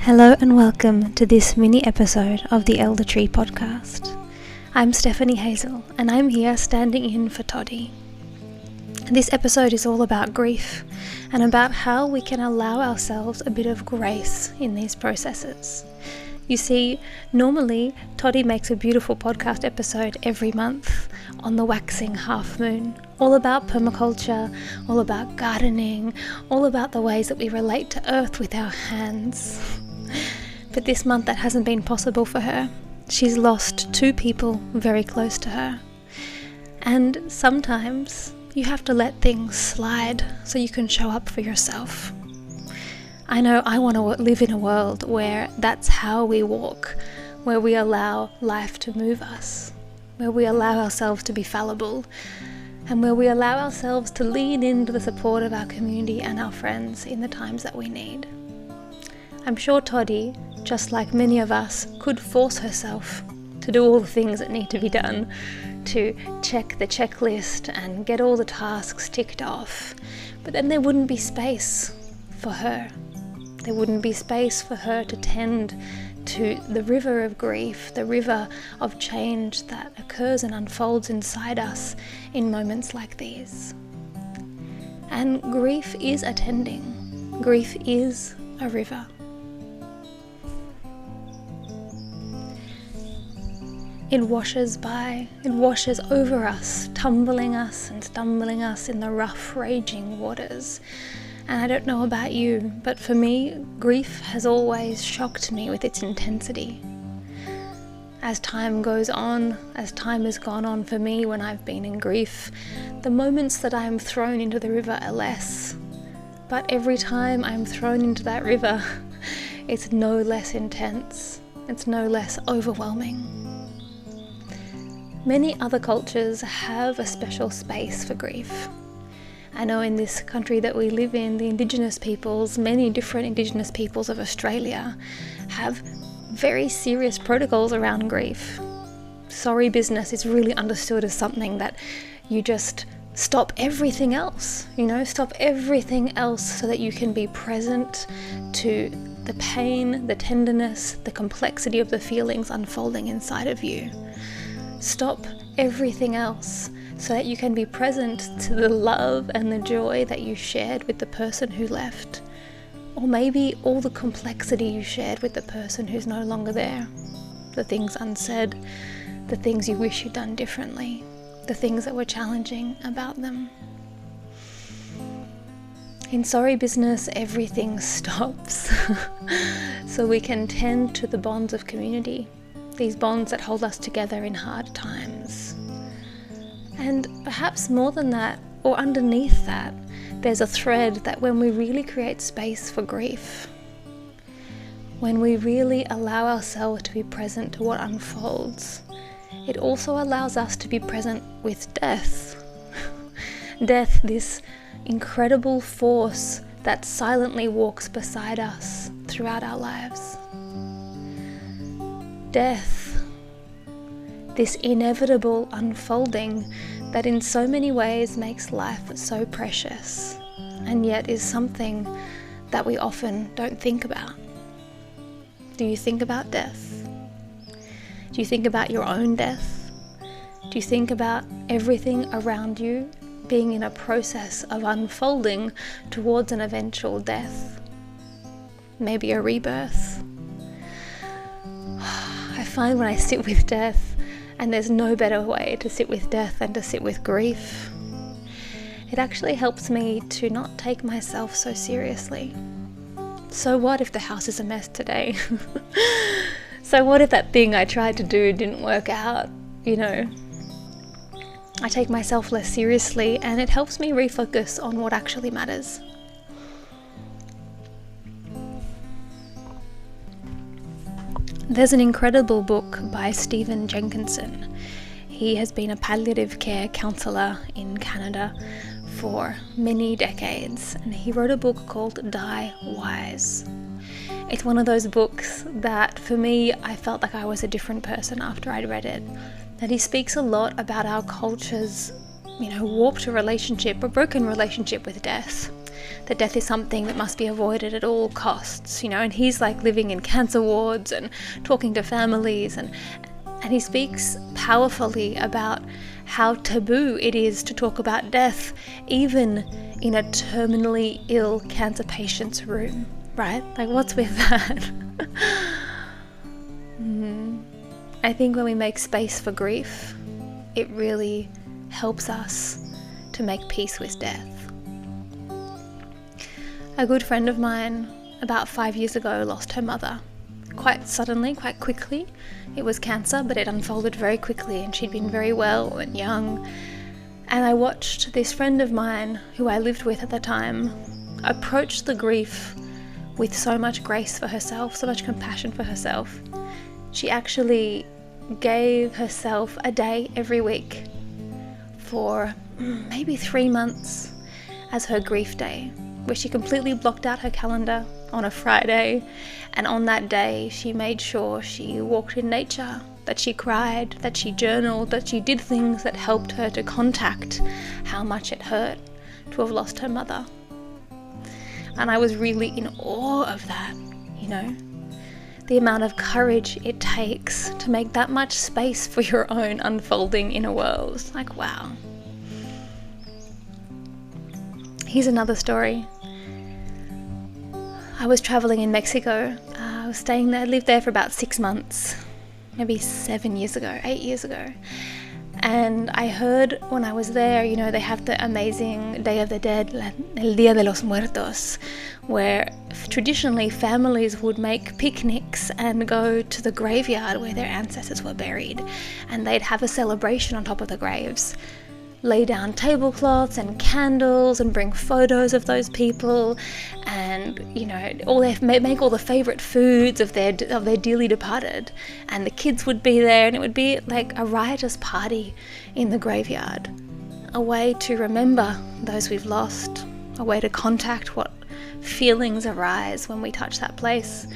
Hello and welcome to this mini episode of the Elder Tree podcast. I'm Stephanie Hazel and I'm here standing in for Toddy. This episode is all about grief and about how we can allow ourselves a bit of grace in these processes. You see, normally Toddy makes a beautiful podcast episode every month on the waxing half moon, all about permaculture, all about gardening, all about the ways that we relate to earth with our hands. But this month that hasn't been possible for her. She's lost two people very close to her. And sometimes you have to let things slide so you can show up for yourself. I know I want to live in a world where that's how we walk, where we allow life to move us, where we allow ourselves to be fallible, and where we allow ourselves to lean into the support of our community and our friends in the times that we need. I'm sure Toddy, just like many of us, could force herself to do all the things that need to be done, to check the checklist and get all the tasks ticked off. But then there wouldn't be space for her. There wouldn't be space for her to tend to the river of grief, the river of change that occurs and unfolds inside us in moments like these. And grief is attending. Grief is a river. It washes by, it washes over us, tumbling us and stumbling us in the rough, raging waters. And I don't know about you, but for me, grief has always shocked me with its intensity. As time goes on, as time has gone on for me when I've been in grief, the moments that I am thrown into the river are less. But every time I'm thrown into that river, it's no less intense, it's no less overwhelming. Many other cultures have a special space for grief. I know in this country that we live in, the Indigenous peoples, many different Indigenous peoples of Australia, have very serious protocols around grief. Sorry business is really understood as something that you just stop everything else, stop everything else so that you can be present to the pain, the tenderness, the complexity of the feelings unfolding inside of you. Stop everything else so that you can be present to the love and the joy that you shared with the person who left. Or maybe all the complexity you shared with the person who's no longer there. The things unsaid, the things you wish you'd done differently, the things that were challenging about them. In sorry business, everything stops so we can tend to the bonds of community. These bonds that hold us together in hard times. And perhaps more than that, or underneath that, there's a thread that when we really create space for grief, when we really allow ourselves to be present to what unfolds, it also allows us to be present with death. Death, this incredible force that silently walks beside us throughout our lives. Death, this inevitable unfolding that in so many ways makes life so precious and yet is something that we often don't think about. Do you think about death? Do you think about your own death? Do you think about everything around you being in a process of unfolding towards an eventual death? Maybe a rebirth? I find when I sit with death, and there's no better way to sit with death than to sit with grief, it actually helps me to not take myself so seriously. So what if the house is a mess today? So what if that thing I tried to do didn't work out? I take myself less seriously and it helps me refocus on what actually matters. There's an incredible book by Stephen Jenkinson. He has been a palliative care counsellor in Canada for many decades, and he wrote a book called Die Wise. It's one of those books that, for me, I felt like I was a different person after I'd read it. That he speaks a lot about our culture's, warped relationship, a broken relationship with death. that death is something that must be avoided at all costs, and he's like living in cancer wards and talking to families, and he speaks powerfully about how taboo it is to talk about death, even in a terminally ill cancer patient's room, right? Like, what's with that? I think when we make space for grief, it really helps us to make peace with death. A good friend of mine, about 5 years ago, lost her mother. Quite suddenly, quite quickly. It was cancer, but it unfolded very quickly, and she'd been very well and young. And I watched this friend of mine, who I lived with at the time, approach the grief with so much grace for herself, so much compassion for herself. She actually gave herself a day every week for maybe 3 months as her grief day, where she completely blocked out her calendar on a Friday, and on that day she made sure she walked in nature, that she cried, that she journaled, that she did things that helped her to contact how much it hurt to have lost her mother. And I was really in awe of that, the amount of courage it takes to make that much space for your own unfolding inner world. Like, wow. Here's another story. I was traveling in Mexico. I was staying there, lived there for about 6 months, maybe 8 years ago. And I heard when I was there, they have the amazing Day of the Dead, El Día de los Muertos, where traditionally families would make picnics and go to the graveyard where their ancestors were buried. And they'd have a celebration on top of the graves. Lay down tablecloths and candles and bring photos of those people, and make all the favorite foods of their dearly departed, and the kids would be there, and it would be like a riotous party in the graveyard, a way to remember those we've lost, a way to contact what feelings arise when we touch that place,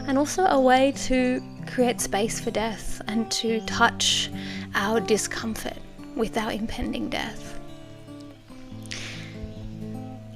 and also a way to create space for death and to touch our discomfort with our impending death.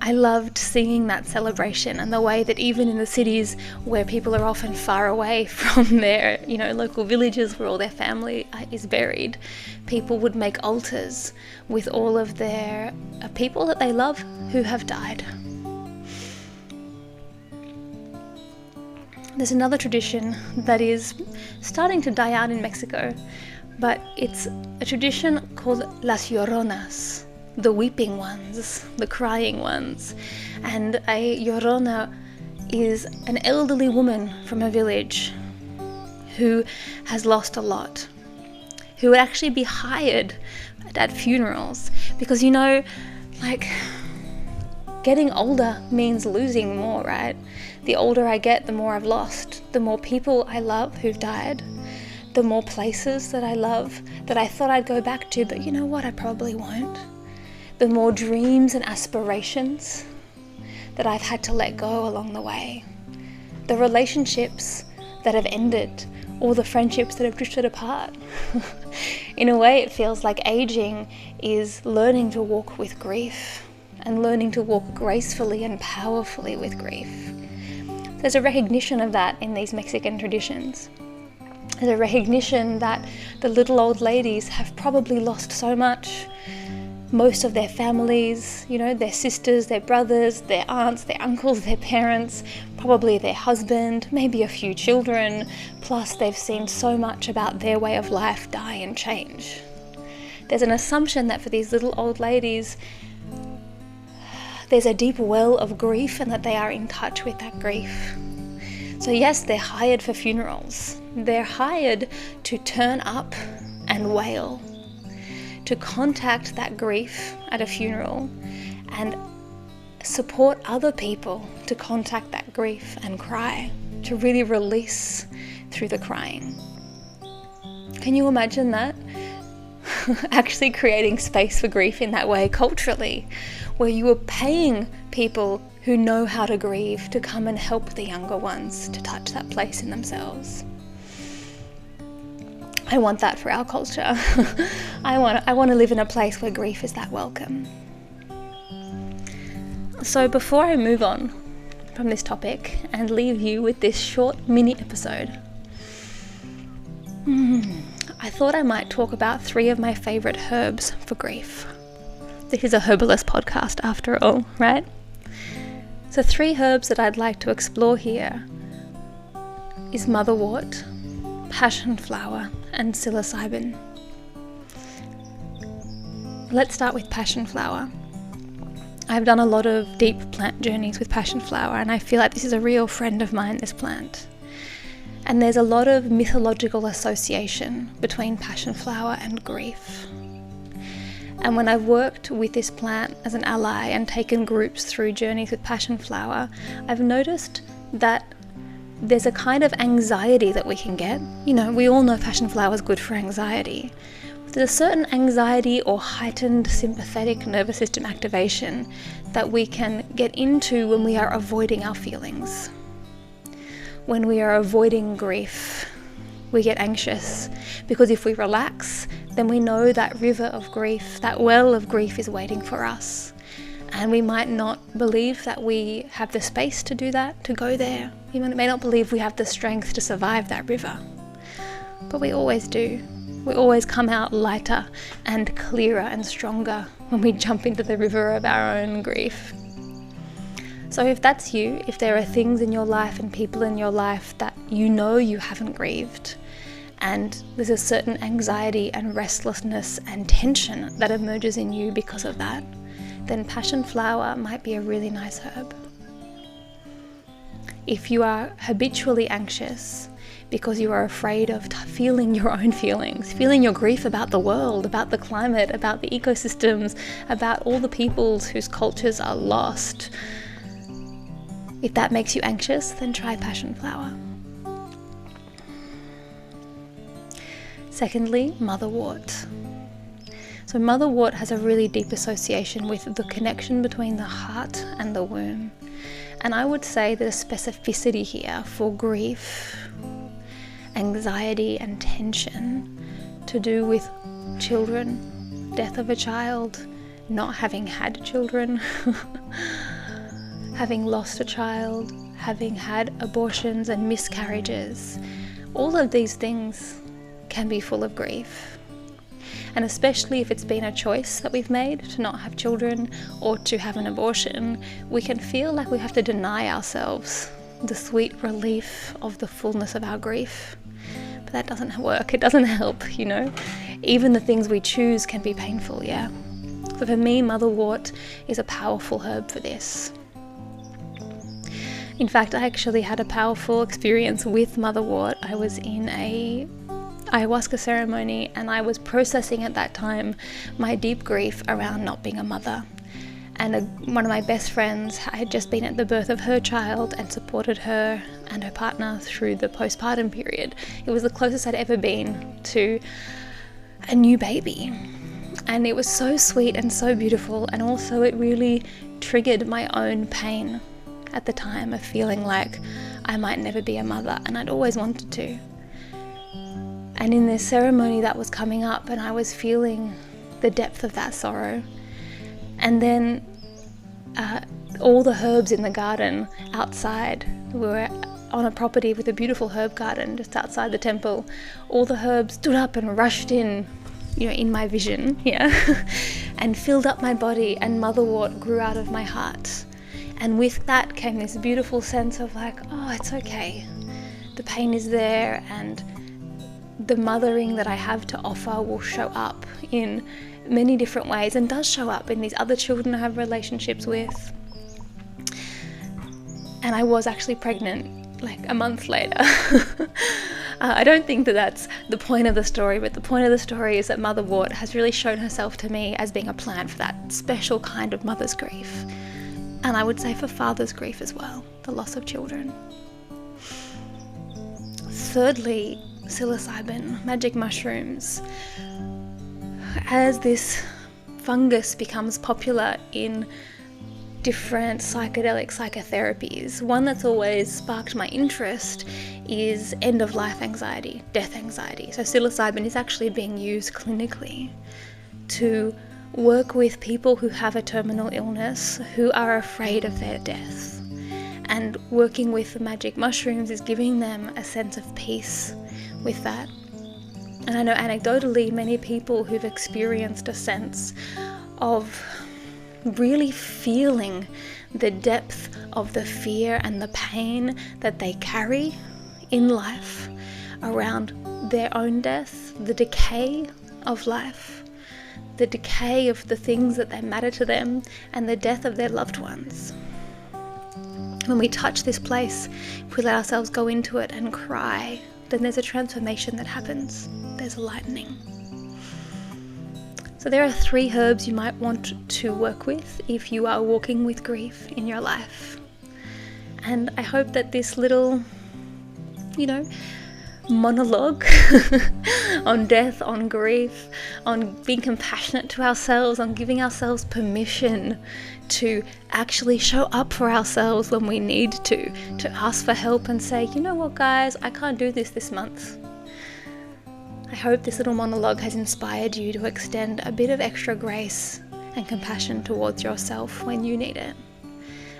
I loved seeing that celebration, and the way that even in the cities where people are often far away from their, local villages where all their family is buried, people would make altars with all of their people that they love who have died. There's another tradition that is starting to die out in Mexico, but it's a tradition called Las Lloronas, the weeping ones, the crying ones. And a Llorona is an elderly woman from a village who has lost a lot, who would actually be hired at funerals, because getting older means losing more, right? The older I get, the more I've lost, the more people I love who've died, the more places that I love that I thought I'd go back to, but you know what, I probably won't. The more dreams and aspirations that I've had to let go along the way. The relationships that have ended, or the friendships that have drifted apart. In a way, it feels like aging is learning to walk with grief, and learning to walk gracefully and powerfully with grief. There's a recognition of that in these Mexican traditions. There's a recognition that the little old ladies have probably lost so much. Most of their families, their sisters, their brothers, their aunts, their uncles, their parents, probably their husband, maybe a few children, plus they've seen so much about their way of life die and change. There's an assumption that for these little old ladies, there's a deep well of grief, and that they are in touch with that grief. So yes, they're hired for funerals. They're hired to turn up and wail, to contact that grief at a funeral and support other people to contact that grief and cry, to really release through the crying. Can you imagine that? Actually creating space for grief in that way culturally, where you were paying people who know how to grieve to come and help the younger ones to touch that place in themselves. I want that for our culture. I want to live in a place where grief is that welcome. So before I move on from this topic and leave you with this short mini episode, I thought I might talk about 3 of my favourite herbs for grief. This is a herbalist podcast after all, right? So 3 herbs that I'd like to explore here is motherwort, passion flower, and psilocybin. Let's start with passion flower. I've done a lot of deep plant journeys with passion flower, and I feel like this is a real friend of mine, this plant. And there's a lot of mythological association between passion flower and grief. And when I've worked with this plant as an ally and taken groups through journeys with passion flower, I've noticed that there's a kind of anxiety that we can get. You know, we all know passion flower is good for anxiety. There's a certain anxiety or heightened sympathetic nervous system activation that we can get into when we are avoiding our feelings. When we are avoiding grief, we get anxious, because if we relax, then we know that river of grief, that well of grief is waiting for us. And we might not believe that we have the space to do that, to go there. We may not believe we have the strength to survive that river. But we always do. We always come out lighter and clearer and stronger when we jump into the river of our own grief. So if that's you, if there are things in your life and people in your life that you know you haven't grieved, and there's a certain anxiety and restlessness and tension that emerges in you because of that, then passion flower might be a really nice herb. If you are habitually anxious because you are afraid of feeling your own feelings, feeling your grief about the world, about the climate, about the ecosystems, about all the peoples whose cultures are lost, if that makes you anxious, then try passion flower. Secondly, motherwort. So motherwort has a really deep association with the connection between the heart and the womb. And I would say that a specificity here for grief, anxiety and tension to do with children, death of a child, not having had children, having lost a child, having had abortions and miscarriages. All of these things can be full of grief. And especially if it's been a choice that we've made to not have children or to have an abortion, we can feel like we have to deny ourselves the sweet relief of the fullness of our grief. But that doesn't work. It doesn't help, you know. Even the things we choose can be painful, yeah. So for me, motherwort is a powerful herb for this. In fact, I actually had a powerful experience with motherwort. I was in a ayahuasca ceremony and I was processing at that time my deep grief around not being a mother. And one of my best friends had just been at the birth of her child and supported her and her partner through the postpartum period. It was the closest I'd ever been to a new baby. And it was so sweet and so beautiful, and also it really triggered my own pain at the time of feeling like I might never be a mother, and I'd always wanted to. And in this ceremony that was coming up, and I was feeling the depth of that sorrow. And then all the herbs in the garden outside, we were on a property with a beautiful herb garden just outside the temple. All the herbs stood up and rushed in, you know, in my vision, yeah, and filled up my body, and motherwort grew out of my heart. And with that came this beautiful sense of like, oh, it's okay. The pain is there, and the mothering that I have to offer will show up in many different ways, and does show up in these other children I have relationships with. And I was actually pregnant like a month later. I don't think that that's the point of the story, but the point of the story is that motherwort has really shown herself to me as being a plant for that special kind of mother's grief. And I would say for father's grief as well, the loss of children. Thirdly, psilocybin, magic mushrooms. As this fungus becomes popular in different psychedelic psychotherapies, one that's always sparked my interest is end-of-life anxiety, death anxiety. So psilocybin is actually being used clinically to work with people who have a terminal illness, who are afraid of their death. And working with the magic mushrooms is giving them a sense of peace with that. And I know anecdotally many people who've experienced a sense of really feeling the depth of the fear and the pain that they carry in life around their own death, the decay of life, the decay of the things that they matter to them, and the death of their loved ones. When we touch this place, if we let ourselves go into it and cry, then there's a transformation that happens. There's a lightening. So there are 3 herbs you might want to work with if you are walking with grief in your life. And I hope that this little, monologue on death, on grief, on being compassionate to ourselves, on giving ourselves permission to actually show up for ourselves when we need to ask for help and say, you know what guys, I can't do this month. I hope this little monologue has inspired you to extend a bit of extra grace and compassion towards yourself when you need it,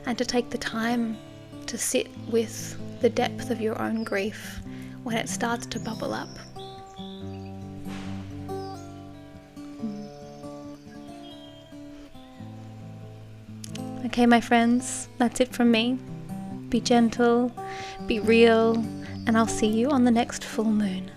and to take the time to sit with the depth of your own grief when it starts to bubble up. Okay, my friends, that's it from me. Be gentle, be real, and I'll see you on the next full moon.